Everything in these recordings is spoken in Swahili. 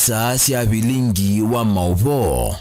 saa cia bilingi wa mauvo.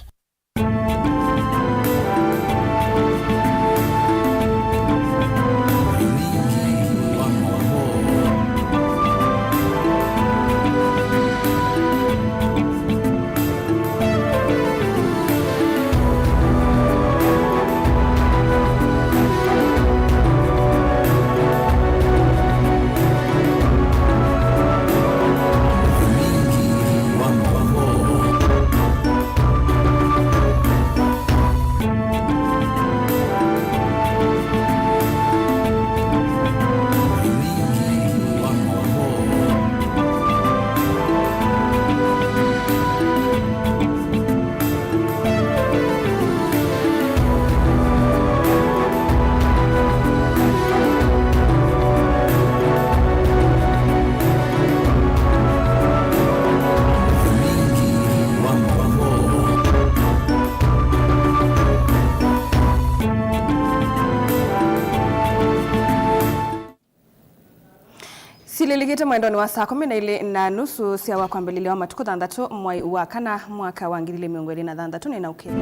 Sileligete mwendoni wa saa 12:30 cia wa kwambililio matuko 6 mwai wa kana mwaka wa 2026 na ukiri.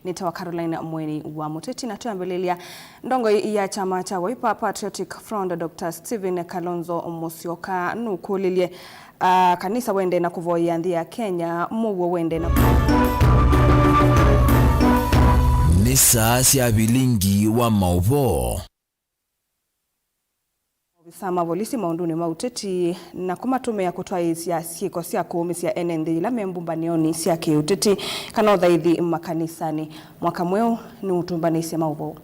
Nitawa Carolina Mweni wa Muteti na tuambelelia ndongo ya chama cha Wiper Patriotic Front Dr. Stephen Kalonzo Musyoka nukulilie kanisa wende na kuvoya nthi ya Kenya muwo wende na ni saa cia bilingi wa mauvo. Sama volisi maunduni mauteti na kumatumia kutwa ya sieko cia kuumi cia NND ila membumbanioni cia kiuteti kana thaithi makanisani mwaka mweu ni utumbanisi mauvo.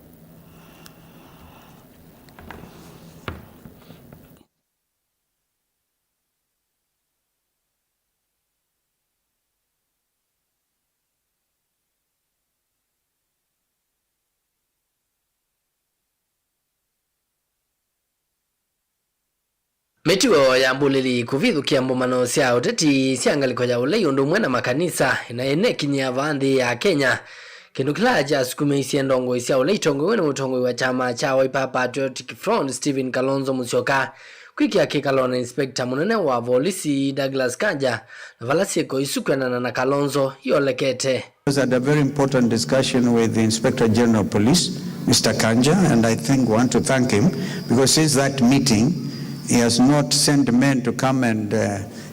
Metiwo ya mbulili kuvithukia mbumano cia uteti cia ngaliko ya ulei undu mwena makanisa na ene kinya vanthi ya Kenya kindu kila ja sukumeisia ndongo cia ulei tongo wena mutongo wa chama cha Wiper Patriotic Front Stephen Kalonzo Musyoka kwikia kikalona inspector munene wa polisi Douglas Kanja na valasiko isukana na Kalonzo yolekete. I was at a very important discussion with the Inspector General of Police Mr. Kanja, and I think want to thank him because since that meeting he has not sent men to come and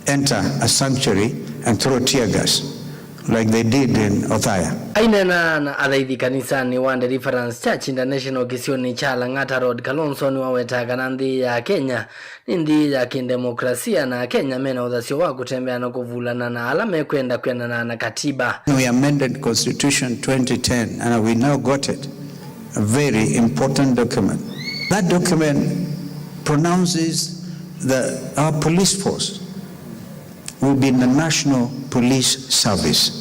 enter a sanctuary and throw tear gas like they did in Othaya. Ainena na athaithi kanisani wa Deliverance Church International kisioni cha Lang'ata Road Kalonzo ni wawetaga na nthi ya Kenya ni nthi ya kindemokrasia na Kenya mena uthasio wa kutembea na kuvulana na alame kwenda na katiba. We amended Constitution 2010 and we now got it, a very important document. That document pronounces that our police force will be in the National Police Service.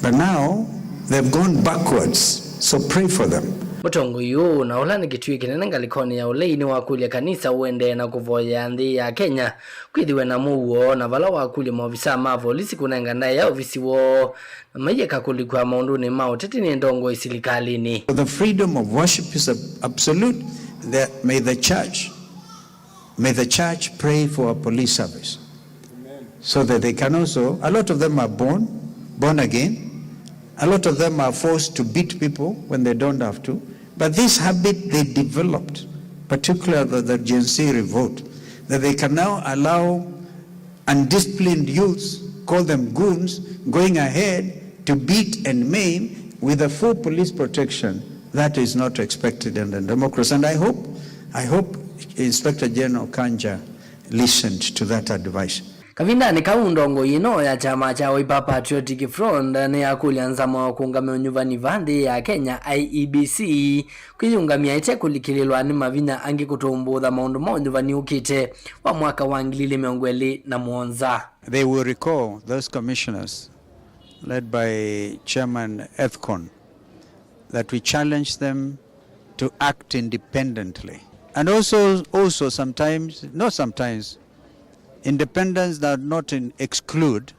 But now they've gone backwards, so pray for them. Mutongo yu na ulani kitui kinene ngalikoni ya ulei ni wakulia kanisa uende na kuvoya nthi ya Kenya kwithiwe na muwo na vala wakulia maofisa ma polisi kunenga ndaye ya ofisi wo na mayeka kulikwa maunduni mauteti ni ndongo isilikalini. The freedom of worship is absolute. May the church pray for our police service. Amen. So that they can also, a lot of them are born again. A lot of them are forced to beat people when they don't have to. But this habit they developed, particularly the Gen Z revolt, that they can now allow undisciplined youths, call them goons, going ahead to beat and maim with a full police protection. That is not expected in a democracy. And I hope Inspector General Kanja listened to that advice. Kavinda ni kaundongo yino ya chama cha Wiper Patriotic Front ni akulianza mwa kuungamia nyuvani vanthi ya Kenya IEBC kuyungamia ite kulikililwa ni mavinya angi kutumbutha maundu mwa nyuvani ukite wa mwaka wa 2027. They will recall those commissioners led by Chairman Ethcon that we challenge them to act independently. And also sometimes, not sometimes, independence does not exclude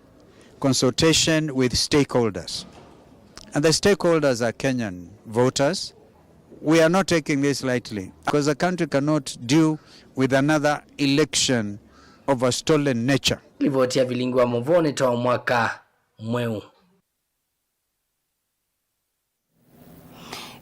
consultation with stakeholders. And the stakeholders are Kenyan voters. We are not taking this lightly because the country cannot deal with another election of a stolen nature. Ripoti ya Vilingi wa Muvoni toa mwaka mweu.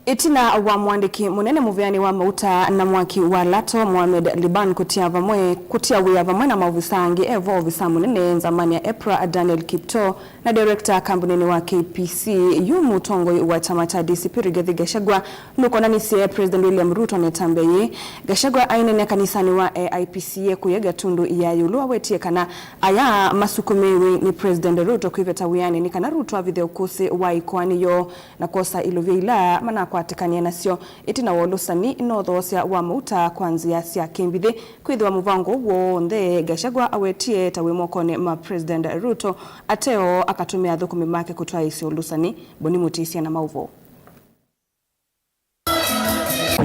Itina wa mwandiki munene muveani wa mauta na mwaki wa Lato Mohamed Liban kutia wia vamwe na maovisangi evo ovisa munene nzamani ya EPRA Daniel Kipto na director kambunini wa KPC yumu tongoi wa chama cha DCP Rigathi Gachagua nuko nanisi President William Ruto netambeye Gachagua ainene kanisani wa IPCA kuyega tundu ya yulua wetie kana aya masukumewe ni President Ruto kuiveta wiani ni kana Ruto video kusi wa ikoani yo na kosa ilovila mana kwatikania nasio itina wolusani inothosia wa mauta kwanzia sia kembithe kwithwa muvango wonde Gachagua awetie tawimokone ma President Ruto ateo akatumia thukumi make kutwa isio lusani Boni Mutisia na mauvo.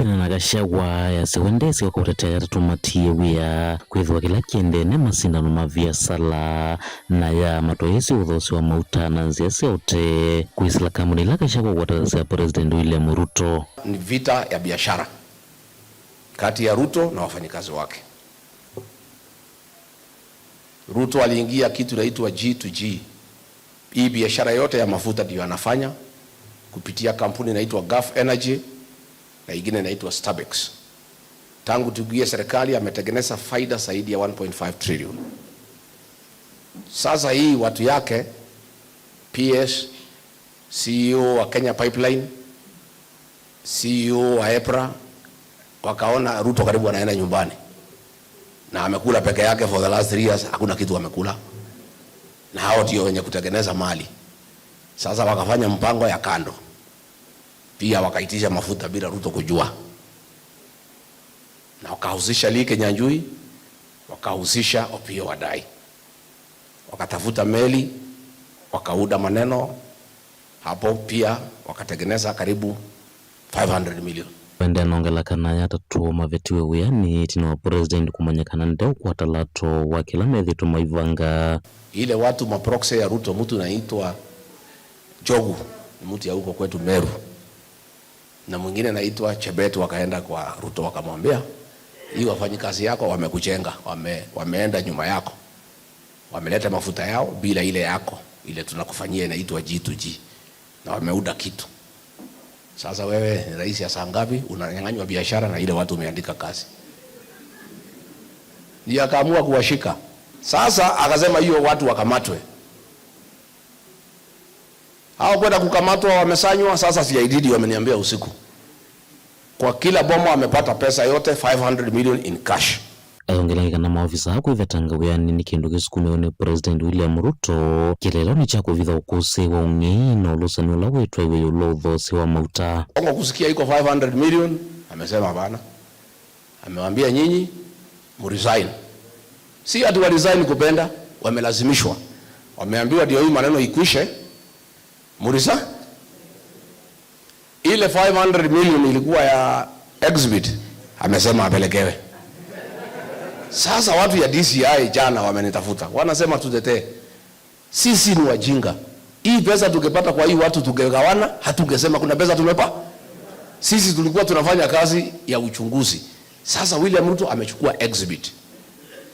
Na Gachagua yasewendesi kwa kutetea tumatie wia kwithwa kila kiende ne masindano mavia sala na ya matoesi uthosi wa mauta na nziasi yote kuisila kamuni la Gachagua watazia President William Ruto. Ni vita ya biashara kati ya Ruto na wafanyikazi wake. Ruto aliingia kitu inaitwa G2G. Hii biashara yote ya mafuta ndio anafanya kupitia kampuni inaitwa Gulf Energy na ingine inaitwa Starbex. Tangu tuingie serikali ametengeneza faida zaidi ya 1.5 trillion. Sasa hii watu yake PS, CEO wa Kenya Pipeline, CEO wa EPRA wakaona Ruto karibu anaenda nyumbani. Na amekula peke yake for the last 3 years, hakuna kitu amekula. Na hao ndio wenye kutengeneza mali. Sasa wakafanya mpango ya kando. Pia wakaitisha mafuta bila Ruto kujua. Na wakahusisha Lee Kinyanjui, wakahusisha Opiyo Wandayi. Wakatafuta meli, wakauda maneno, hapo pia wakatengeneza karibu 500 million. Wende anongela kanaya tatu mavetiwe wiani tino wa President kumanyakana ndeo kwa talato wa kila methi tumaivanga. Ile watu maproxe ya Ruto mtu naitwa Jogu, mtu ya huko kwetu Meru. Na mwingine naitwa Chebet wakaenda kwa Ruto wakamwambia, hii wafanyikazi yako wamekujenga, wameenda nyuma yako. Wameleta mafuta yao bila ile yako, ile tunakufanyia inaitwa G2G. Na wameuda kitu. Sasa wewe ni rais ya saa ngapi unanyang'anywa biashara na ile watu umeandika kazi. Ndiye akaamua kuwashika. Sasa akasema hiyo watu wakamatwe. Hao kwenda kukamatwa wamesanywa. Sasa CID wameniambia usiku kwa kila bomo wamepata pesa yote 500 million in cash. Ayongeleka na maofisa hako ivetanga wiani ni kindu kisukumeone President William Ruto kilelo ni chako vitha ukuse wa ungei na ulusani ula wetwa iwe ulodhosi wa mauta. Ongo kusikia iko 500 million amesema hapana. Amewambia nyinyi muresign. Si ati wa resign kupenda, wamelazimishwa. Wameambiwa ndio hii maneno ikwishe. Murisa ile 500 million ilikuwa ya exhibit, amesema apelekewe. Sasa watu ya DCI jana wamenitafuta, wanasema tutetee. Sisi ni wajinga. Hii pesa tukipata kwa hii watu tungegawana, hatungesema kuna pesa tumepa. Sisi tulikuwa tunafanya kazi ya uchunguzi. Sasa William Ruto amechukua exhibit.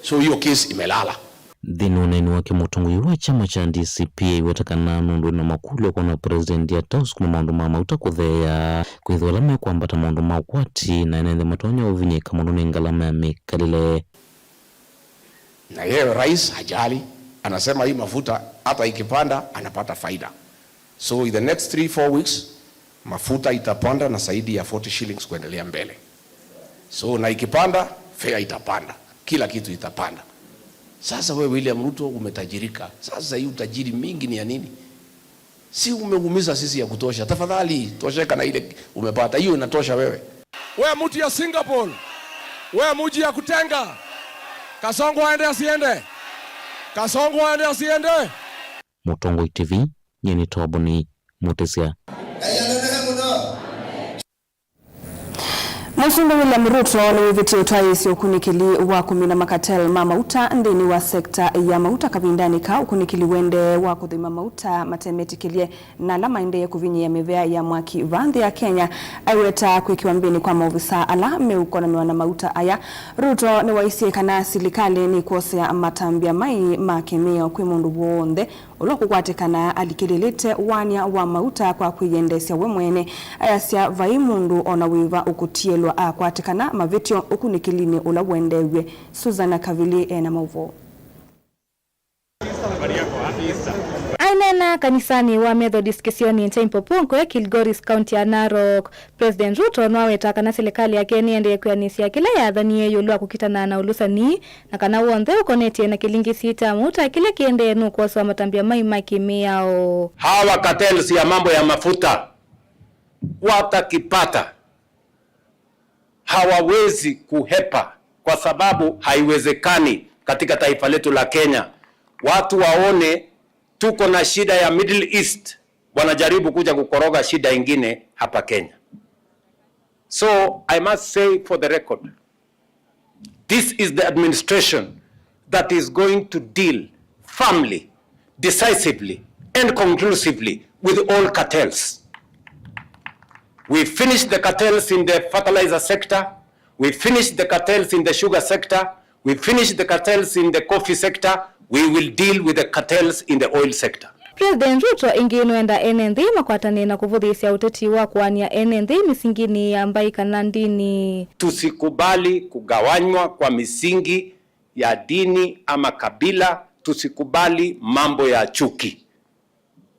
So hiyo case imelala. Dhinuneni wake mutungu yuwa chama cha DCP iwetakana nundu na makulu kwa na President ya tausu kuma maundu mama utakuthea kuithwalame kwa mbata maundu maukwati na inende matonya uvinyika maundu ningalama ya mikalile. Na yeye rais hajali, anasema hii mafuta hata ikipanda anapata faida. So in the next 3-4 weeks mafuta itapanda na zaidi ya 40 shillings kuendelea mbele. So na ikipanda fare itapanda, kila kitu itapanda. Sasa wewe William Ruto umetajirika. Sasa hii utajiri mingi ni ya nini? Si umeumiza sisi ya kutosha. Tafadhali tosheka na ile umepata. Hiyo inatosha wewe. Wewe mtu ya Singapore. Wewe mji ya kutenga. Kasongo aende asiende. Kasongo aende asiende. Mutongo TV nyeni Boni Mutisia. Mheshimiwa William Ruto ni wivitio twaisi ukunikili wa kumina makatel mamauta ndini wa sekta ya mauta kabindani ka ukunikili wende wa kuthima mauta matemetikilie na lama inde kuvinyi ya mivea ya mwaki vandhi ya Kenya aiweta kuikiwa mbini kwa maofisa ala meuko na mauta aya. Ruto ni waisi kana silikali ni kuosea matambia mai makemeo kwi mundu wonde ulokukwatikana alikililite wanya wa mauta kwa kuiendesya we mwene ayasya vai mundu ona wiva ukutielwa akwatikana mavitio ukunikilini ula wendewe. Susan Kavili na mauvo. Ainena kanisani wa Methodist Kisioni Mpopongwe Kilgoris County ya Narok. President Ruto nwaweta kana serikali ya Kenya ndiye kuanisia kile yathanie yulwa kukitana na ulusani na kana uonde ukonetie na kilingi sita muta kile kiende nukosa matambia mai kimiao. Hawa cartels ya mambo ya mafuta watakipata hawawezi kuhepa, kwa sababu haiwezekani katika taifa letu la Kenya watu waone tuko na shida ya Middle East wanajaribu kuja kukoroga shida ingine hapa Kenya. So I must say for the record, this is the administration that is going to deal firmly, decisively and conclusively with all cartels. We finished the cartels in the fertilizer sector. We finished the cartels in the sugar sector. We finished the cartels in the coffee sector. We will deal with the cartels in the oil sector. President Ruto inginuenda NND makwatane na kuvudhisia uteti wa kuania NND misingini ambayo kana ndini. Tusikubali kugawanywa kwa misingi ya dini ama kabila. Tusikubali mambo ya chuki.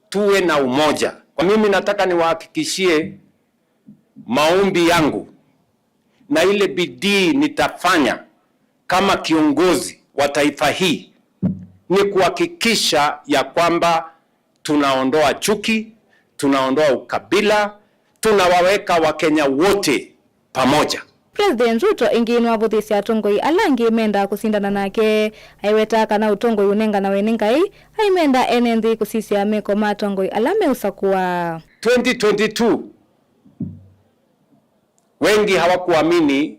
Tuwe na umoja. Kwa mimi nataka niwahakikishie maombi yangu na ile bidii nitafanya kama kiongozi wa taifa hii ni kuhakikisha ya kwamba tunaondoa chuki, tunaondoa ukabila, tunawaweka Wakenya wote pamoja. President Ruto inginu abudhisi atongoi alangi menda kusindana nake aiweta kana utongoi unenga na wenengai aimenda NND kusisi ameko matongoi alame usakua 2022 wengi hawakuamini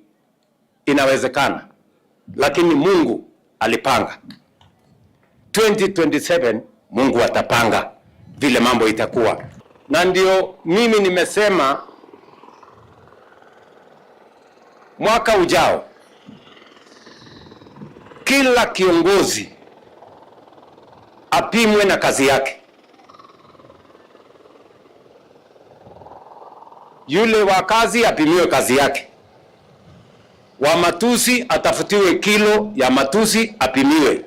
inawezekana, lakini Mungu alipanga. 2027 Mungu atapanga vile mambo itakuwa. Na ndio mimi nimesema mwaka ujao kila kiongozi apimwe na kazi yake. Yule wa kazi apimiwe kazi yake. Wa matusi atafutiwe kilo ya matusi apimiwe.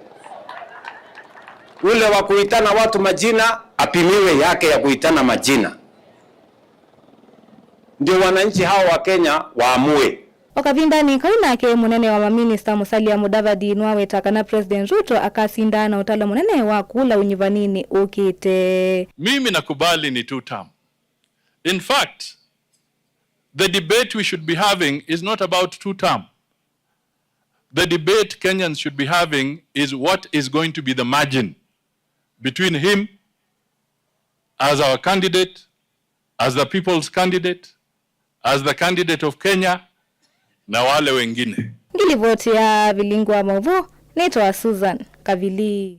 Ule wa kuitana watu majina apimiwe yake ya kuitana majina. Ndio wananchi hao wa Kenya waamue. Wakavindani kaunake munene wa maminista Musalia Mudavadi nwaweta kana President Ruto akasinda na utala munene wa kula unyivanini ukite. Mimi nakubali ni 2 term. In fact, the debate we should be having is not about 2 term. The debate Kenyans should be having is what is going to be the margin between him as our candidate, as the people's candidate, as the candidate of Kenya, na wale wengine. Ngilivoti ya Vilingwa Mauvo, naitwa Susan Kavili.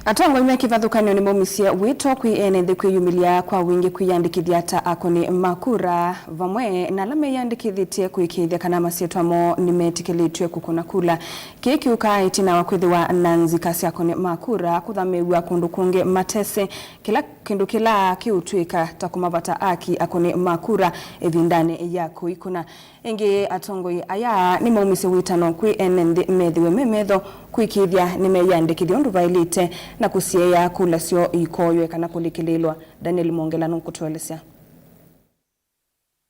Atongo ime kivathukanio ni momisia wito kwi NND kwiyumilia kwa wingi kwiyandikithia ta akoni makura vamwe na lame yandikithitie kwikithia kana masietwamo nimetikilitwe kukuna kula kikiuka itina wakwithiwa nanzi kasi akoni makura kuthamewa kundu kunge matese kila kindu kila kiutwika takumavata aki akoni makura evindane yako ikuna ingi atongo aya ni momisia witano kwi NND methiwe memetho kwikithia nimeyandikithia undu vailite na kusiea kula sio ikoywe kana kulikililwa. Daniel Mongela nukutuelezea.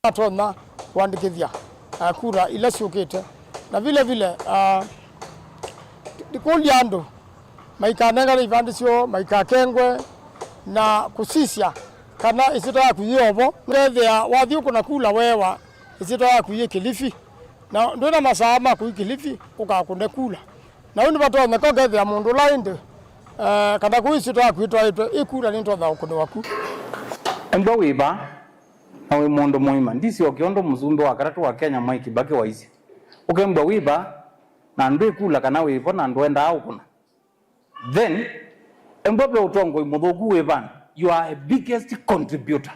Atona kuandikithia kura ile siukite na vile vile dikuli andu maikanenga ivandi sio maikakengwe na kusisia kana isito ya kuyobo mrethia wathi kuna kula wewa isito ya kuye Kilifi na ndona masama ku Kilifi ukakunde kula na undi batona ko gethia mundu lainde kada kuisito ya kuitwa ikura ni ntotha ukundi waku endo wiba na we mondo muima ndisi okiondo mzumbe wa karatu wa Kenya Mwai Kibaki waisi ukembwa wiba na ndwe kula kana wipo na ndwenda au kuna then embope utongo imuthuku webana you are a biggest contributor.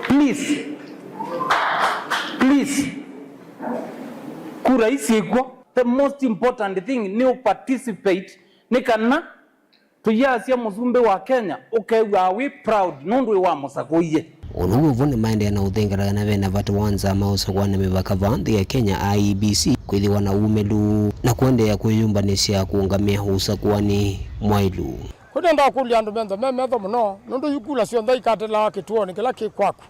Please kura isiko the most important thing ni participate ni kana tuyasia muzumbe wa Kenya ukewa we proud nundu wa musakoye Olugu vune maende na uthengera na vena vatu wanza mauso kwa na mivaka vanthi ya Kenya IEBC kwithiwa na umelu na kuendea kwiyumbanisha kuungamia usakuani mwailu. Kwenda kulia andu mentho memetho muno nundu yukula cio nthai katela kituoni kila kikwaku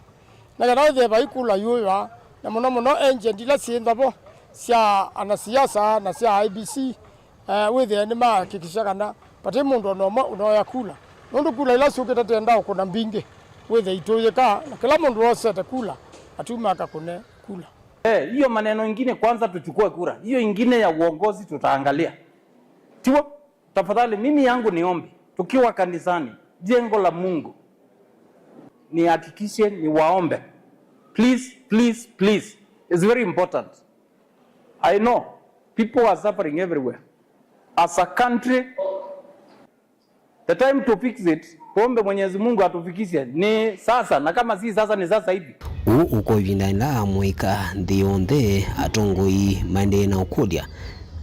na kana theba ikula yuwa na muno engine ila ciendabo cia anasiasa na cia IEBC withe ni makikisha kana pati mundu no yakula nundu kula ila ciukite tenda kuna mbingi withe itoyeka na kila mundu wose kula atuma akakune kula. Hiyo maneno ingine kwanza tuchukue kura. Hiyo ingine ya uongozi tutaangalia. Tiwa, tafadhali mimi yangu niombi. Tukiwa kanisani, jengo la Mungu. Nihakikishe ni waombe. Please. It's very important. I know people are suffering everywhere. As a country, the time to fix it, tuombe Mwenyezi Mungu atufikishe ni sasa, na kama si sasa ni sasa hivi. Uko vindaila mwika ndionde atongoi maende na ukulia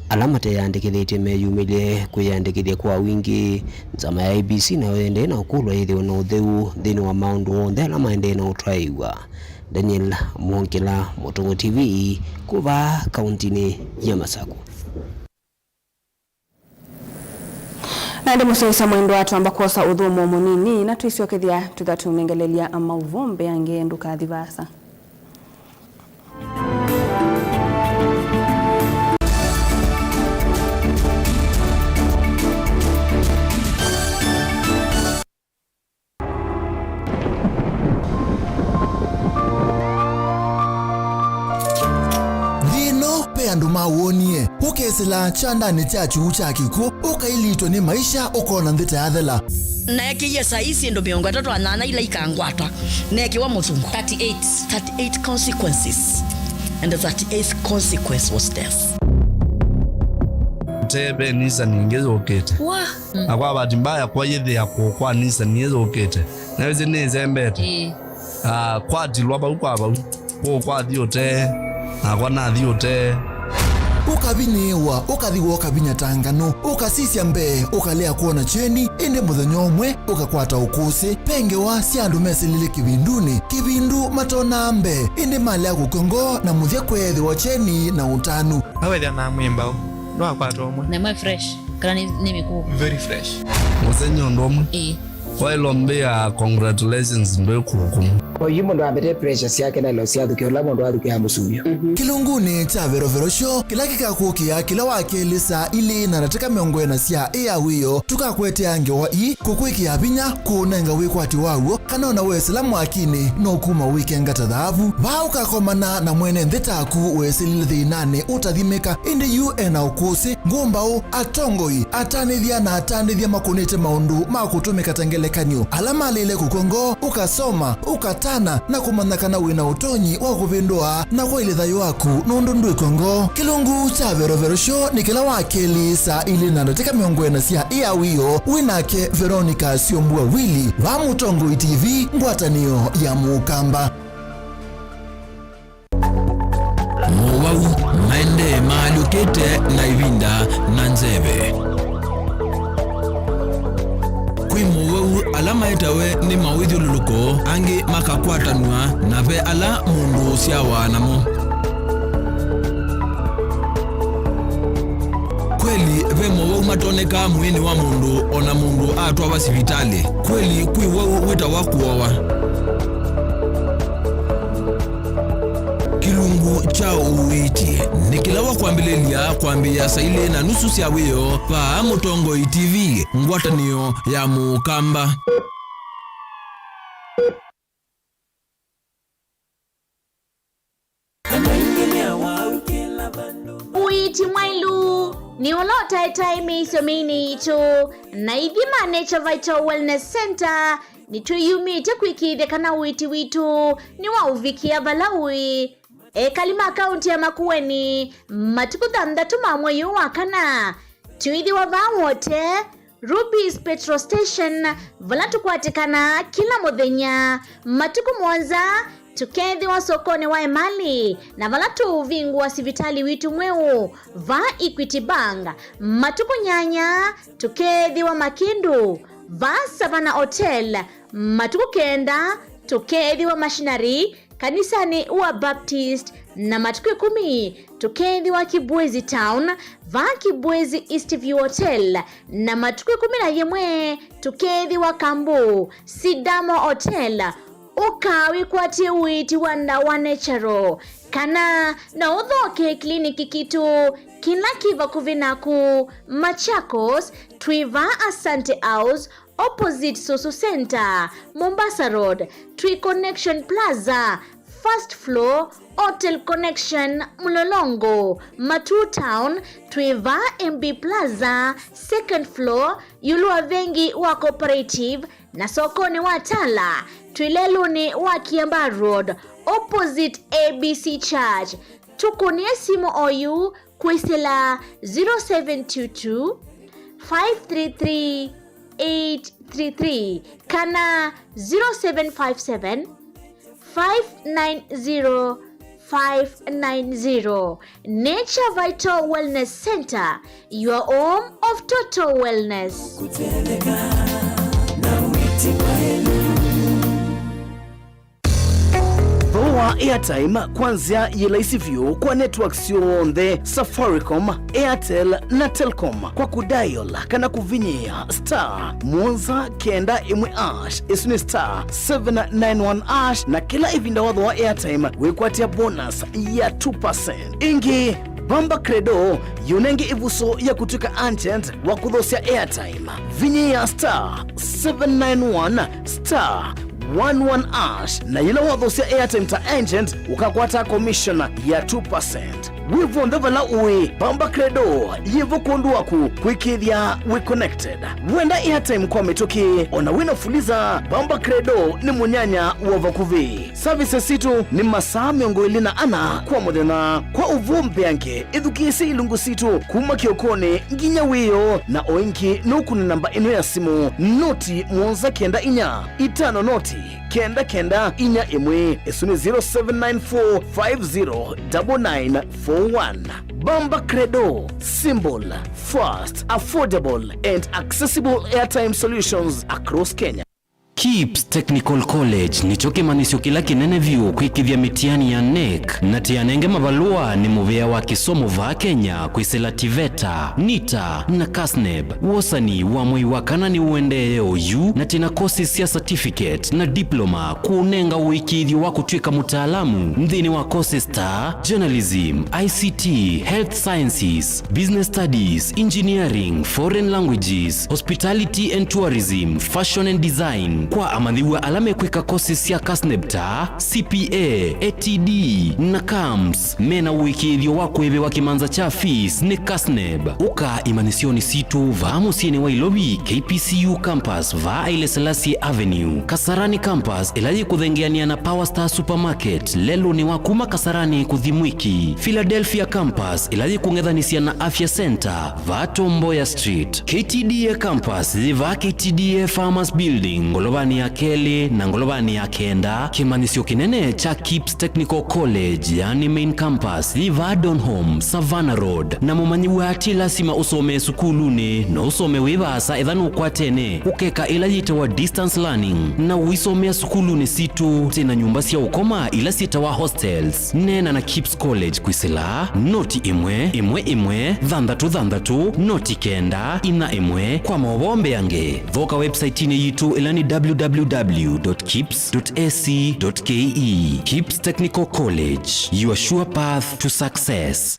alamate yandikithite meyumile kuyandikithia kwa wingi nzama ya IEBC na wende na ukulwa ithi na utheu thini wa maundu onthe ala maende na utraiwa. Daniel Mwongela, Mutungu TV, kuva kauntini ya Masaku. Naende musoisa mwendo watu ambakosa udhumu munini na tuisio kithia tuthatumengelelea ama uvombe ange nduka thivasa. Andu mawonie ukesela chandani chachu chakiko ukailitwa ni maisha ukona ndita yathela na yakiye saisi ndo miongo 3 ila ikangwata na yakiwa muzungu 38 consequences and the 38th consequence was death. Tebe nisa ningezo ukete akwa bahati mbaya kwa yedhe yako kwa nisa ningezo ukete na weze neze mbete kwa dilwa ba ukwaba kwa diote akwa na diote ukabinewa ukathiwa ukabinya tangano ukasisya mbe ukalea kuona cheni inde muthenya umwe ukakwata ukusi pengewa siandu mesilile kibindu matona mbe inde mali ya kukongo na muthia kwethi wa cheni na utanu awethia na mwimba no akwata umwe na my fresh kana ni miku very fresh musenyo ndomu wailombea congratulations ndo kuhukumu kwa yumo ndo abete pressure yake na lo siadu ke olamo ndo aduke hamusubio kilunguni cha Verovero Show kila kikakukia kila wakelisa ili na nataka miongwena sia wiyo tukakwete ange wa kukwiki abinya kunenga wikwati wawo kanona weselamu akini no kuma weekend tadhavu ba ukakomana na mwene ndetaku weselile thinane utathimeka indi UN ukusi ngumbao atongoi atanithia na atanithia makunite maundu makutumika tangelekanyo alama lile kukongo ukasoma ukatana na kumanakana wina utonyi wa kupindua na kwa ile thayo waku nundu ndui kongo kilungu cha Verovero Show ni kila wakeli saa ili nanoteka miongwena sia wiyo winake Veronica Siombua Wili wa Mutongo TV ngwatanio ya Mukamba Mwau maende maalukete na ivinda na nzeve kwi mwau alama itawe ni mawidhi luluko angi makakwatanwa na ve ala mundu siawa namo kweli ve mwau matoneka mwini wa mundu ona mundu atwa wa sivitali kweli kwi wau wita wakuowa kilungu cha uwiti nikilawa kuambilia saile na nusu sia wiyo pa Mutongo TV ngwatanio ya Mukamba. Uiti mwailu ni unota etaime isomini ito na idhima Nature Vital Wellness Center nituyumite kwikithia kana witi witu ni wa uvikia valawi kalima akaunti ya Makueni matuku 6 ma mwezi wa kana tuithi wa vawote Ruby's petrol station vala tukwatikana kila muthenya matuku 1 tukethi wa sokoni wa Emali na vala tuvingu wa sivitali witu mweu va Equity Bank matuku 8 tukethi wa Makindu va Savana Hotel matuku 9 tukethi wa Machinery kanisani wa Baptist na matuku 10 tukethi wa Kibwezi Town va Kibwezi Eastview Hotel na matuku 11 tukethi wa Kambu Sidamo Hotel ukawi kwati witi wanda wa Natural kana na udhoke kliniki kitu kila kiva kuvinaku Machakos Twiva Asante House opposite Soso Center Mombasa Road Tree Connection Plaza first floor Hotel Connection Mlolongo Matu Town Twiva MB Plaza second floor Yulua Vengi wa Cooperative na sokoni wa Tala Twileluni wa Kiamba Road opposite ABC Church tukunie simu oyu kwisila 0722 533 833 kana 0757 590 590. Nature Vital Wellness Center, your home of total wellness. Wa airtime kwanzia yelaisivyo kwa networks yonthe Safaricom, Airtel na Telcom kwa kudial kana kuvinyia star Monza kenda imwe ash isuni star 791 ash na kila ivinda wadho wa airtime wekwatia bonus ya 2%. Ingi Bamba Credo yunenge ivuso ya kutuka agent wa kudhosia airtime vinyia star 791 star 11 ash na yila wadhosia airtime ta agent ukakwata commission ya 2%. Wivo ndavala uwe Bamba Credo yivo kundu waku kwikithia we connected wenda airtime kwa metoki ona wina fuliza Bamba Credo ni munyanya wa vakuvi services situ ni masaa 24 kwa muthenya kwa uvumbi yanke ithukisi ilungu situ kuma kiokone nginya wiyo na oinki nukuni namba ino ya simu noti Monza kenda inya itano noti kenda kenda inya imwe esuni 0794509941. Bamba Credo, symbol, fast, affordable and accessible airtime solutions across Kenya. KIPS Technical College nicho kimanisho kila kinene vyu kwikithia mitiani ya NEC na tianenge mavalua ni muvea wa kisomo va Kenya kwisela TVETA, NITA na KASNEB. Wosani wa mwei wakana ni uende OU na tina courses ya certificate na diploma kuunenga uikithio wa kutwika mutaalamu mdhini wa courses ta journalism, ICT, health sciences, business studies, engineering, foreign languages, hospitality and tourism, fashion and design. Kwa amadhiwa alame kweka courses ya KASNEBTA, CPA, ATD na KAMS. Mena uikithio wako ebe wakimanza cha fees ni KASNEB. Uka imanisioni situ va musiene wa ilobi KPCU campus va Haile Selassie Avenue. Kasarani campus ilaji kudhengeania na Power Star Supermarket. Lelo ni wakuma Kasarani kuthimwiki. Philadelphia campus ilaji kungedhanisia na Afya Center va Tomboya Street. KTDA campus va KTDA Farmers Building Ngolovani ya Keli na Ngolovani ya Kenda. Kimanisio kinene cha KIPS Technical College yani main campus liva Donholm Savannah Road na mumanyiwa atila sima usome sukuluni na usome wivasa idhanu kwa tene ukeka ila yitawa distance learning na uisomea sukuluni situ tena nyumba siya ukoma ila sitawa hostels. Nena na KIPS College kwisila noti imwe dhandatu noti kenda ina imwe kwa mawombe yange voka website ine yitu ilani www.kips.ac.ke. KIPS Technical College, your sure path to success.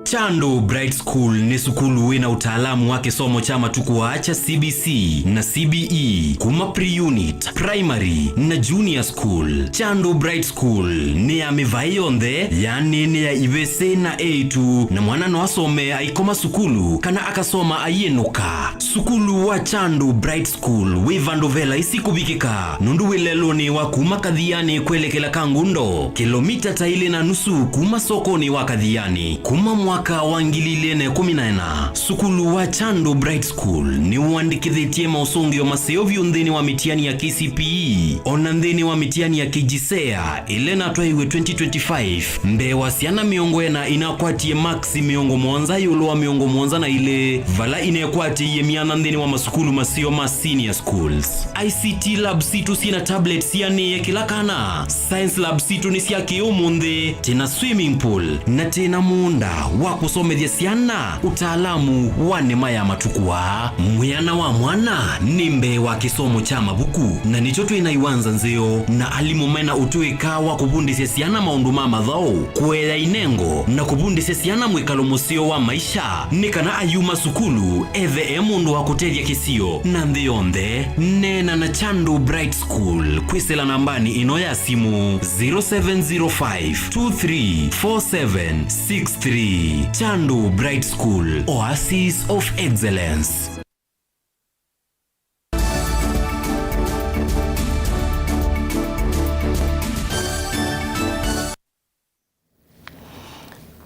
Chando Bright School ni sukulu wina utaalamu wake somo cha matuku waacha CBC na CBE kuma pre-unit, primary na junior school. Chando Bright School ni ya mivayonde yani ni ya ibese na A2 na mwana no asome aikoma sukulu kana akasoma ayenuka. Sukulu wa Chando Bright School wivandovela isikubikika nundu wileloni wa kuma Kadhiani kuelekela Kangundo kilomita taili na nusu kuma sokoni wa Kadhiani kuma mwaka wa 2014. Sukulu wa Chando Bright School ni uandikithitie mausungio maseo viundhini wa mitiani ya KCPE onandhini wa mitiani ya KJSEA ilena twaiwe 2025 mbe wasiana miongo na inakwatie maxi miongo mwanza yolo wa miongo mwanza na ile vala inekwatie yemianandhini wa masukulu maseo ma senior schools. ICT lab situ sina tablets yani kila kana. Science lab situ ni siya kiumunde tena swimming pool na tena muunda wa kusomethia siana utaalamu wa nema ya matukua. Mwiana wa mwana nimbe wa kisomo cha mabuku na nichotu inaiwanza nzeo na alimumena utuika wa kubundisya siana maundu mama dhao kuela inengo na kubundisya siana mwikalo musio wa maisha nikana ayuma sukulu eve mundu wa kutevya kisio na ndhionde nena na Chando Bright School kwisela nambani ino ya simu 0705234763. Chando Bright School, Oasis of Excellence.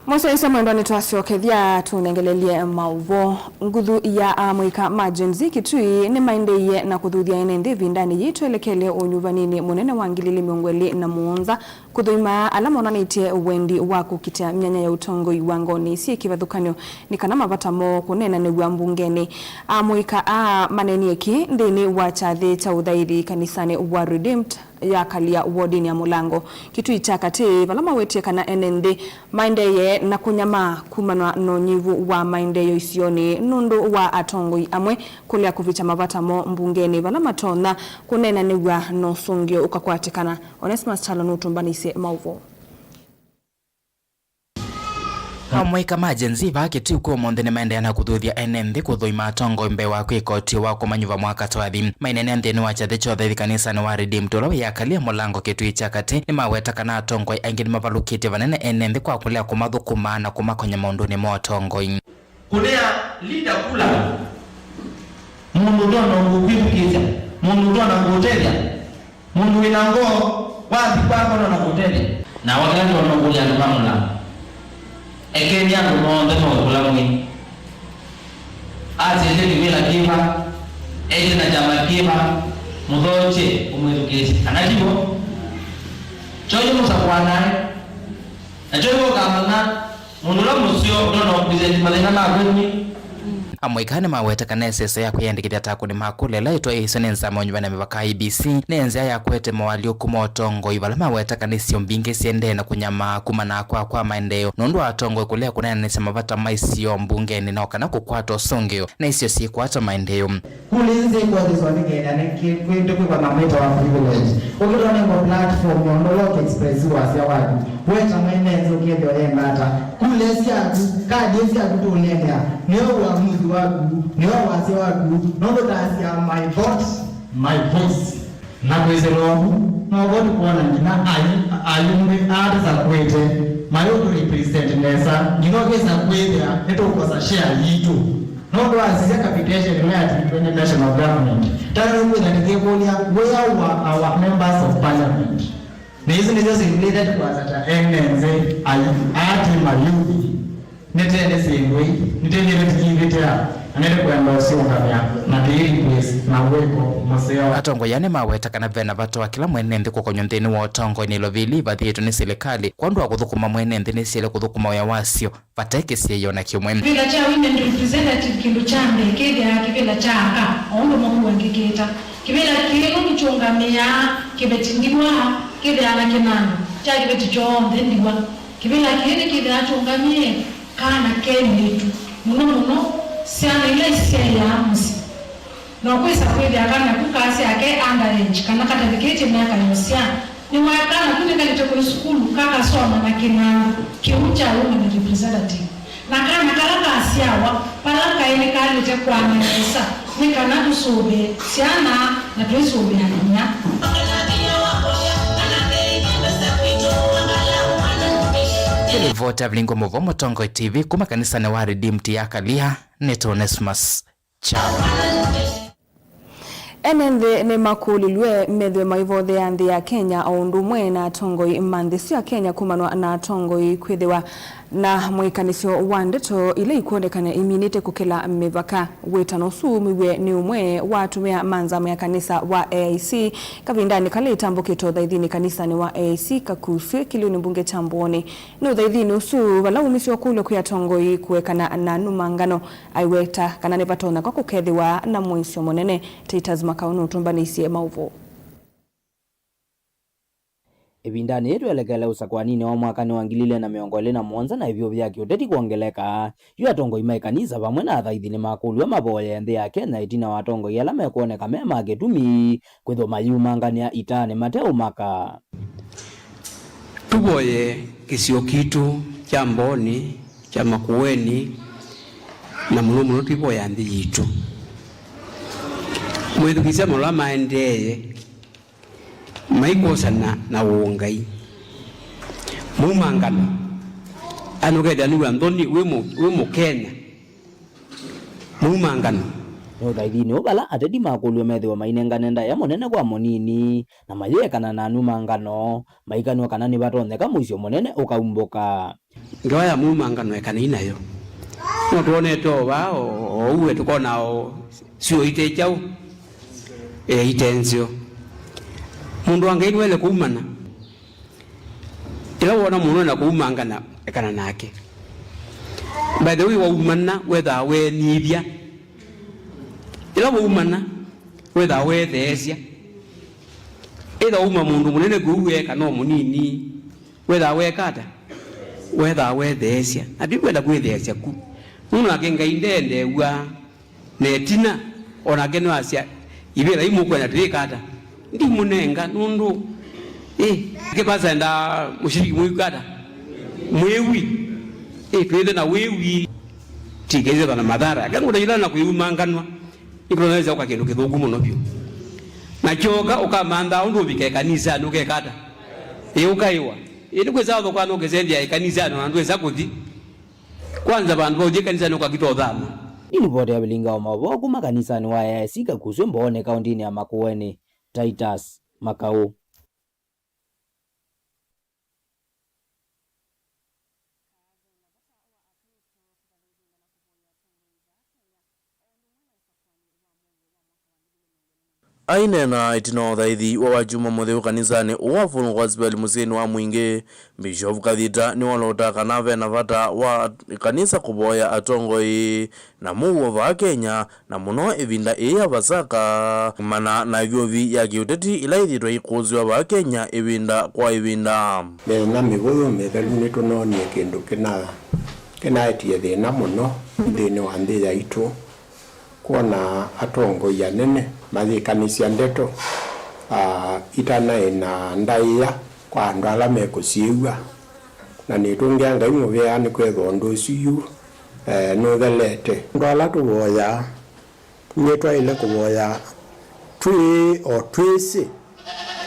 Mwasa isa mwendoni tuwasiokethia tunengelelie mauvo nguthu ya amwika majenzi kitui ni maindeiye na kuthuthia ene ndivi ndani yitu elekele unyuvanini munene wa 2017 kuthuima alama onanitie wendi wa kukitia myanya ya utongoi wa ngoni si kivathukanio ni kana mavatamo kunena ni wa mbungeni. Amwika maneni eki ndini wa chathi cha uthairi kanisani wa Redeemed ya kalia wodini ya Mulango kitui cha kati valama wetie kana enende maindeye na kunyama kumanwa no nyivu wa maindeyo isioni nundu wa atongoi amwe kulia kuvicha mavatamo mbungeni valama tona kunena niwa no sungio ukakwatikana. Onesimus Chalo nutumbanise mauvo. Amwika majenzi vakiti uko mondene maende na kuthuthia enende kuthuima atongo mbe wa kwikoti wa kumanyuva mwaka twathi mainene ndeni wa chathe chothe kanisa ni wa Redeemed ula ya kalia Mulango kitui cha kati ni maweta kana atongo aingi ni mavalukite vanene enende kwa kulia kumathukuma na kumakonya maunduni mo atongo kunea lida kula mundu ndono ngukwivukiza mundu ndono ngutelia mundu inango wazi kwako ndono ngutelia na wakati wanokulia nupamula ekeni yangu mwonde mwakulamwi ati ndeni vila kiva eti na jama kiva mudhoche umwedukezi anajibo chojo musakwana na chojo kamana mundula musio ndono present malena na kwenye amwikane maweta kanese ya kuyandikithia takuni makulela itwa isonenza monyuvana mivaka IBC nenza ya kwete mawalio kumotongo ivala maweta kanisio mbinge siende na kunyama kumana kwa maendeo nundu atongo kulea kunena nisa mavata maisio mbungeni na wakana kukwato songeo na isio si kwata maendeo kulinze kwa diswanigeni ane kwa mameta wa privilege ukitone kwa platform yondoloke express wasiya wadu weta mainenzo kende oyengata kulesi yadu kadi yadu tulendea niyo uamuzi wagu niyo wasi wagu nondo tasi ya my voice na kwezelo wagu na wadu kuwana njina ayumbe za kwete mayoku represent nesa njino kesa kwezea neto ukosa share yitu nondo asisia capitation kwenye national government tano mweza nikekulia where our members of parliament na hizi nizo related kwa zata enenze ati mayubi netende singwe nitende tikivitea anele kwenda usionga na daily place na weko maseo atongo yane maweta kana vena vato wa kila mwenende kwa konyondeni wa otongo ni lovili vathietu ni serikali kwandu wa kuthukuma mwenende ni sile kuthukuma ya wasio vateke siyo na kiumwe vila cha women representative kindu chambe kega kivila chaka ondo mwamu wangikita kivila kilo nichungamia kibetingibwa kile ana kinano cha kibeti chonde ndiwa kivila kile achungamie kana kenditu muno siana ile sia ya amusi na kwesa kweli akana kukasi yake underage kana kata viketi miaka yosia ni wakana kule kale toko skulu kaka soma na kinano kiucha women representative na kana kala kasiawa pala kaile kalite kwanesa nikana tusube siana na tusube anya Vota Blingo Movomo Tongo TV kuma kanisa na wa Redeemed ya Kalia Neto Onesmus Chao. Enende ne makulilwe medwe maivothe ya nthi ya Kenya ondumwe na tongoi manthi ya Kenya kumanwa na tongoi kwithiwa na mwikanisyo wa ndeto ile ikuonekana iminite kukila mivaka wetano su miwe ni umwe watumia manzamu ya kanisa wa AIC kavindani kale itambukito thaithini kanisa ni wa AIC kakuswe kilioni mbunge chamboni no thaithini usu wala umisyo kule kuya tongoi kuwekana na numangano aiweta kana nepatona kwa kukethiwa na mwisyo monene Titus Makaunu tumbanisi mauvo. Ibindani yetu elekele usakwanini wa mwaka ni wangilile na miongole na mwonza na hivyo vyaki uteti kuongeleka yu atongo imaikanisa pamwe na thaithini makulu wa maboya nthi ya Kenya itina watongo yalame kuoneka mema agetumi kwitho mayumangania itane mateo maka tuboye kisio kitu cha Mboni cha Makueni na muno tuboya nthi yitu mwithukisya mola maendeye maikosana na uongai mumangano anogeda ni Anthony we Kenya mumangano no thaithini ubala atedi makulu methiwa mainengane nda ya monene kwa monini na mayekana na numangano maikanwa kana ni batoneka mwisho monene ukaumbuka ngawa ya mumangano ekana inayo no tuone toba o uwe tukona o sio ite chao itenzio mundu wangaini wele kuumana ila wona mundu na kuumangana ekana nake by the way wa umana whether we nibia ila wa umana whether we thesia ila uma mundu munene guwe kana munini whether we kata whether we thesia adi whether we thesia ku mundu akenga indende wa netina ona geno asia ibera imukwe na trikata ndi munenga nundu ke pasa nda mushiriki muikata mwewi twende na wewi tigeze bana madhara kangu ndajira na kuyumanganwa ikonaweza kwa kindu kithugu muno byo na kyoga ukamanda undu bike kanisa nuke kata ukaiwa ili kweza ndo kwa nuke zendia kanisa ndo ndweza kuthi kwanza bantu boje kanisa nuka kitodhama ili bote abilinga omabo kuma kanisa ni wa AIC kakuswe mbone kaundini ya Makueni Titus Makau. aine na itino thaithi wa wajuma mutheu kanisani uwafunu kwa sibali museni wa mwingi Bishop Kathita ni walota kanave na vata wa kanisa kuboya atongoi na muwo va Kenya na muno evinda iya vasaka mana na vyovi ya kiuteti ila ithitwa ikuziwa va Kenya evinda kwa evinda na mivoyo methelu nitunonie kindu kinaetie thina muno thini wa nthi yaitu kuona atongoi ya nene mathikanisia ndeto itana ina ndaia kwa andu ala mekusiiwa na nitungia ngai muvea ni kwetho ndu ciu nuthelete ndu ala tuvoya nitwaile kuvoya twisi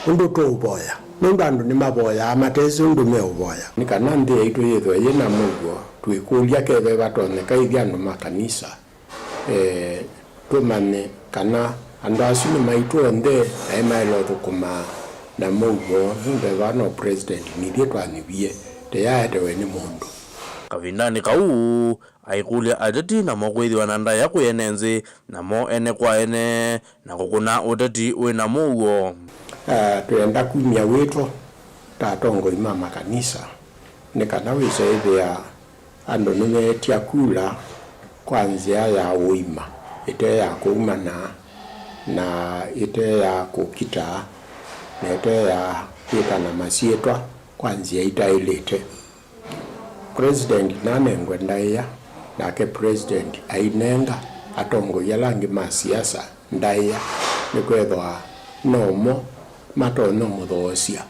undu tuvoya nundu andu ni mavoya matesi undu meuvoya ni kana nthi yaitu yithwe yina muguo twikulia kethe vatoneka ithi andu makanisa tumane kana andu acio ni maitu onthe aimailo thukuma na muguo nundu vano president nithie twanivie teyaetewe ni mundu kavindani kau aikulia ateti na mokwithiwa na ndaya kuyenenzi na mo ene kwa ene na kukuna uteti wina muguo tuyenda kumia wito tatongo ima makanisa ni kana wisaithia andu nimetia kula kwa nzia ya uima ite ya kuumana na ite ya kukita na ite ya kwita na masietwa kwa nzia itailite president nanengwe ndaya nake president ainenga atongo yalangi masiasa ndaya nikwethwa nomo matono muthosia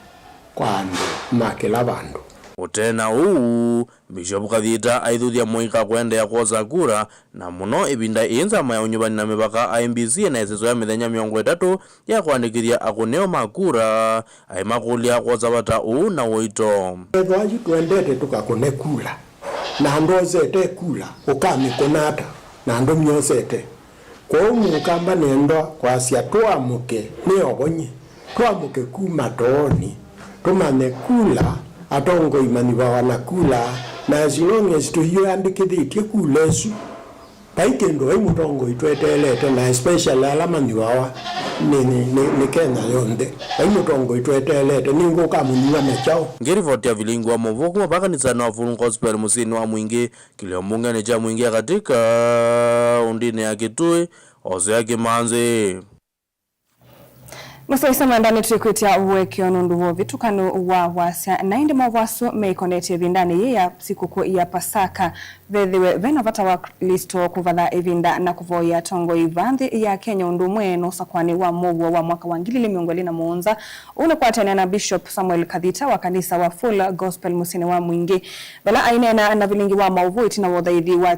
kwa andu makila bandu Utena uu Bishop Kathita aithuthia Muika kwendea kwoza kura na muno ibinda inzama ya unyubani na mipaka IEBC na iseso ya mithenya 30 ya kwandikithia akuneo makura aimakulia kwoza bata uu na wito Thwaji twendete tukakone kula na ndozete kula ukamikonata na ndo myosete kwa umukamba nendo kwa sia twamuke neobonye twamuke kuma toni tumane kula atongo imani bawana kula na as long as to hiyo andikithitie kulesu paikendo ai mutongo itwetelete na especially alamani bawa ni Kenya yonde ai mutongo itwetelete ningo kamunywa mechao ngirivoti ya vilingu wa movoku mapakanisa na Full Gospel musini wa Mwingi kiliombungane cha Mwingi katika undine ya Kitui ose ya Kimanzi. Musa mandani tukwitia uwekio nunduwo vitukano wa wasya na indi mawaso meikonete vindani ya siku ya Pasaka vethiwe vena vata wa listo kuvatha evinda na kuvoya tongo ivanthi ya Kenya undumwe no sakwani wa muwa wa mwaka wa 2024 unakwatana na Bishop Samuel Kathita wa kanisa wa Full Gospel musini wa Mwingi bala ainena na vilingi wa mauvuiti na wothaithi wa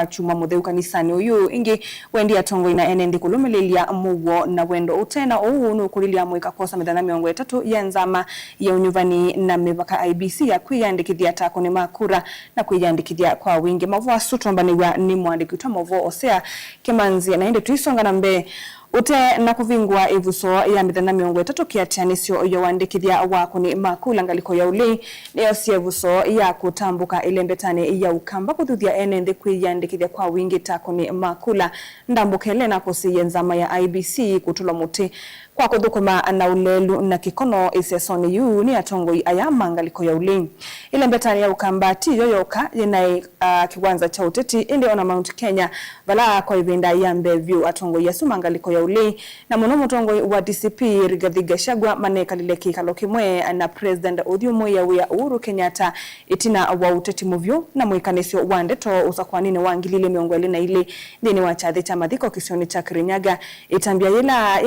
chuma mutheu kanisani uyu ingi wendi ya tongo ina enendi kulumililia muwo na wendo utena unu kurilia Muika kosa mithana 30 ya nzama ya unyuvani na mipaka IEBC ya kwiyandikithia takoni makura na kwiyandikithia kwa wingi mavu asutombaniwa ni mwandikitwa mavu Osea Kimanzi na indi tuisonga na mbe ute na kuvingwa ivuso ya mithana 30 kiatianisio ya wandikithia wakoni makula ngaliko ya uli niyo sievuso ya kutambuka ile mbetane ya ukamba kuthuthia enende kwiyandikithia kwa wingi takoni makula ndambukele na kosi nzama ya IEBC kutula muti kwa kuthukuma na ulelu na kikono isesoni yu ni atongo ayama ngaliko ya uli ile mbetani ya ukambati yoyoka yenai kiwanza cha uteti indi ona Mount Kenya vala kwa ivinda ya Mbevu atongo ya suma ngaliko ya uli na munomo tongo wa DCP Rigathi Gachagua maneka lile kikalo kimwe na President Odhiambo ya Uhuru Kenyatta itina wa uteti muvyo na mwikanisio wa ndeto usakwanini wa ngilile miongwele na ile ndini wa chadhi cha madhiko kisioni cha Kirinyaga itambia ila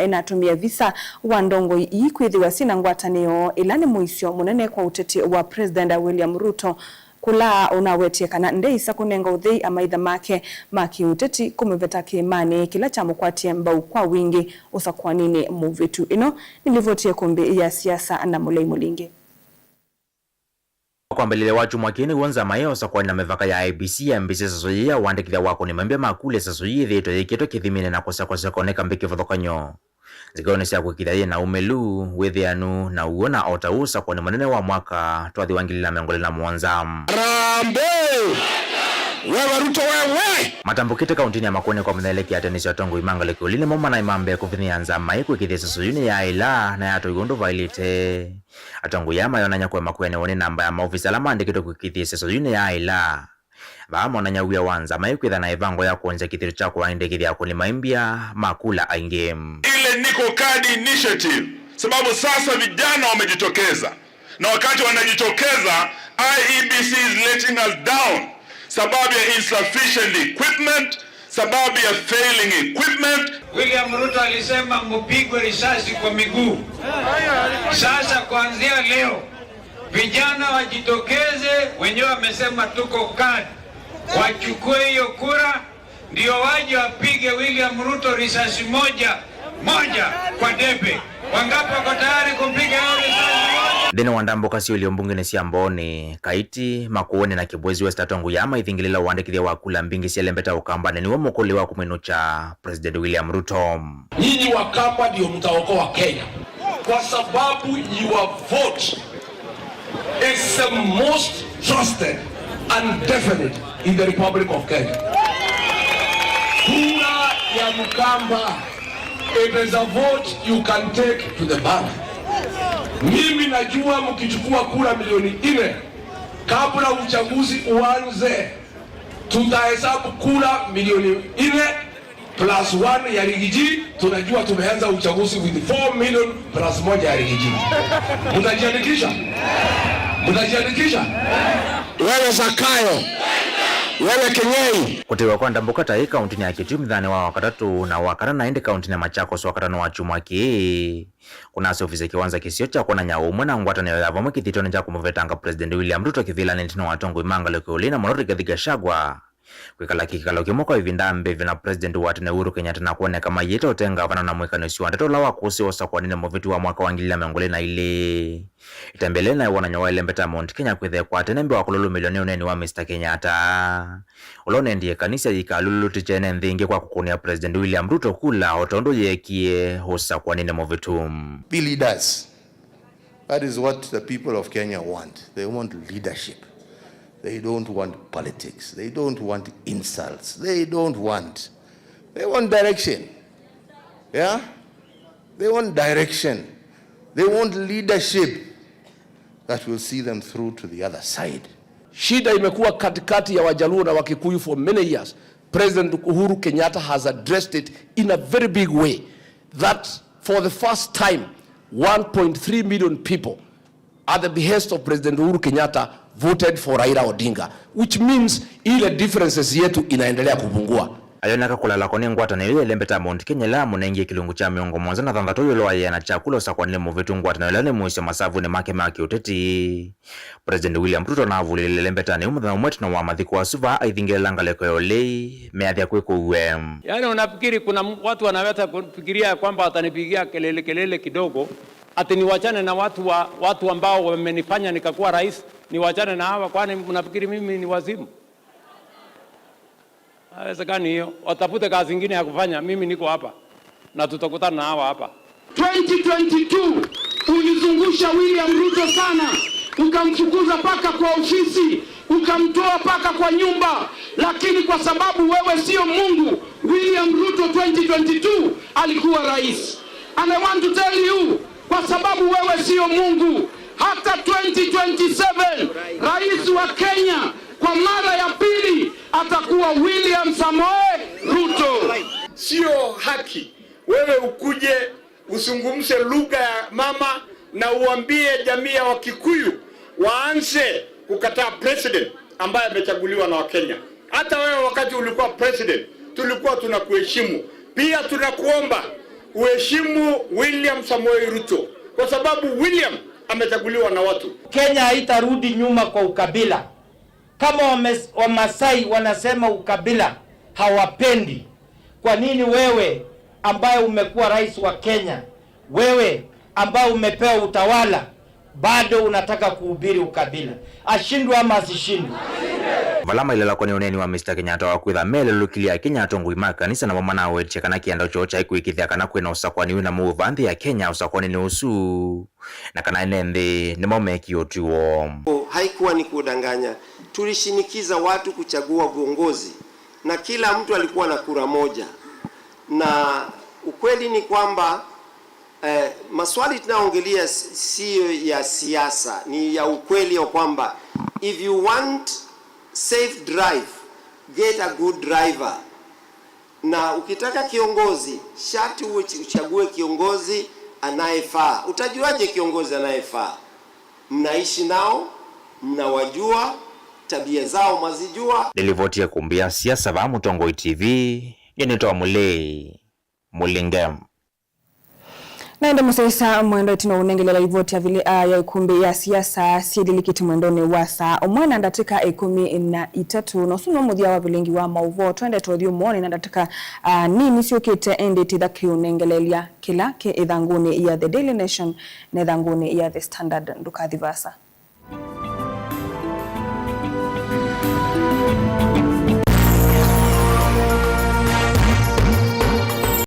inatumia visa wa ndongo ikwithiwa sina ngwatanio ilani muisio munene kwa uteti wa President William Ruto kula unawetie kana ndeisa kunenga uthei amaitha make maki uteti kumiveta kimani kila cha mukwatie mbau kwa wingi usakwanini muvitu ino nilivotie kumbi ya siasa na mulei mulingi kwa mbelele watu mwakini uanza mayo sakwani na mevaka ya IEBC ya mbise sasoyia wandikithia wako ni mbia makule sasoyia thito yiketo kithimine na kosa koneka mbiki vathokanyo zikaone sia kukithaye na umelu wethianu na uona otausa kwa ni munene wa mwaka twathi wa 2024 Rambe wewe Ruto wewe matambukite kauntini ya Makueni kwa mneleki ya tenisi ya tongo imangale kulini moma na imambe kufini anza maiku ikithesa suyuni ya ila na yato igondo vailite atongo ya mayona nyakwe Makueni wone namba ya maofisa lama andikito kukithesa suyuni ya ila vamo na nyawia wanza maiku itha na ivango ya kuonja kithiru chako waindikithia ya kulima imbia makula ainge ile Niko Card Initiative sababu sasa vijana wamejitokeza na wakati wanajitokeza IEBC is letting us down sababu ya insufficient equipment, sababu ya failing equipment. William Ruto alisema mpigwe risasi kwa miguu. Sasa kuanzia leo vijana wajitokeze, wenyewe wamesema tuko kadi, wachukue hiyo kura ndio waje wapige William Ruto risasi moja kwa debe. Wangapi wako tayari kumpiga hiyo risasi moja? Dene wandambo kasi uliombungene siamboni kaiti Makueni na Kibwezi West atongo yama ithingilila wandikithia wakula mbingi sielembeta ukambane ni wamukuli wa kumwinucha President William Ruto. Nyinyi Wakamba ndio mtaokoa Kenya kwa sababu your vote is the most trusted and definite in the Republic of Kenya. Kura ya Mkamba, it is a vote you can take to the bank. Mimi najua mkichukua kura milioni 4 kabla uchaguzi uanze, tutahesabu kura milioni 4 plus 1 ya Rigiji. Tunajua tumeanza uchaguzi with 4 million plus 1 ya Rigiji. Mtajiandikisha? Mtajiandikisha? Wewe Zakayo, wewe Kenyei kutiwa kwa ndambuka tai kaunti ya Kitui mthani wa wakatatu na wakara na indi kaunti ya Machakos wakatano wa chuma ki kuna ofisi kiwanza kisio cha kuona nyaumwe na ngwatano ya vamwe kithitone cha kumuvetanga President William Ruto kivila nentino watongo imanga lekolina Murori Gachagua kwikala kikalo kimoko ivindambe vina President watene Uhuru Kenyatta na kuone kama yete otenga vana na mwekano si wandato lawa kusi osa kwa nine movitu wa mwaka wangilila miongole na ile itembele na wana nyawa ile mbeta Mount Kenya kwethe kwa tenembe wa kululu milioni uneni wa Mr. Kenyatta ulone ndiye kanisa yikalulu tichene ndhingi kwa kukunia President William Ruto kula otondo yekie hosa kwa nine movitu. Be leaders. That is what the people of Kenya want. They want leadership. They don't want politics. They don't want insults. They want direction. Yeah? They want direction. They want leadership that will see them through to the other side. Shida imekuwa katikati ya Wajaluo na Wakikuyu for many years. President Uhuru Kenyatta has addressed it in a very big way that for the first time 1.3 million people at the behest of President Uhuru Kenyatta voted for Raila Odinga, which means ile differences yetu inaendelea kupungua. Ayonaka kulala kone ngwatano ile lembeta Mount Kenya la munengi kilungu cha miongo mwanza na thangatoyo lo ayana chakula sa kwanile muvitu ngwatano ile mwisho masavu ni make uteti President William Ruto na avulile lembeta ni umudhana umwetu na wamadhiku wa suva aithingile langaleko yolei meadhia kweko uwem. Yani unafikiri kuna watu wanaweza kufikiria kwamba watanipigia kelele kidogo ati niwachane na watu ambao wamenifanya nikakuwa rais, niwachane na hawa, kwani unafikiri mimi ni wazimu? Haiwezekani hiyo. Watafute kazi nyingine ya kufanya, mimi niko hapa na tutakutana na hawa hapa. 2022 ulizungusha William Ruto sana, ukamfukuza paka kwa ofisi, ukamtoa paka kwa nyumba, lakini kwa sababu wewe sio Mungu, William Ruto 2022 alikuwa rais. And I want to tell you, kwa sababu wewe sio Mungu, hata 2027 rais wa Kenya kwa mara ya pili atakuwa William Samoei Ruto. Sio haki wewe ukuje usungumse lugha ya mama na uambie jamii ya Wakikuyu waanze kukataa president ambaye amechaguliwa na Wakenya. Hata wewe wakati ulikuwa president tulikuwa tunakuheshimu. Pia tunakuomba uheshimu William Samoei Ruto kwa sababu William amechaguliwa na watu. Kenya haitarudi nyuma kwa ukabila. Kama Wamasai wanasema ukabila hawapendi, kwa nini wewe ambaye umekuwa rais wa Kenya, wewe ambaye umepewa utawala, bado unataka kuhubiri ukabila? Ashindwe ama asishindwe? Valama ilala kwa uneni wa Mr. Kenyatta wa kwitha mele lukilia Kenya atongo ima kanisa na mamana wechekana kianda chocha ikuikithia kana kwena usakwani wina muvanthi ya Kenya usakwani ni usu na kana enende ni momeki otuo. Haikuwa ni kudanganya. Tulishinikiza watu kuchagua viongozi na kila mtu alikuwa na kura moja, na ukweli ni kwamba maswali tunaongelea sio ya siasa, ni ya ukweli ya kwamba if you want safe drive, get a good driver. Na ukitaka kiongozi, sharti uchague kiongozi anayefaa. Utajuaje kiongozi anayefaa? Mnaishi nao, mnawajua, tabia zao mazijua. Nilivotia kumbia siasa va Mutongo TV, yenitoa Mulingem. Naenda musaisa mwendo tino unengelela ivoti ya vile ya ikumbi ya siasa siedilikiti mwendoni wasa umwana ndatika 13 na usuno muthia wa vilengi wa mauvo twende todhiu mwoni ndatika nini siokite endeti dhaki unengelelia kila ke idhanguni ya The Daily Nation na idhanguni ya The Standard ndukathivasa.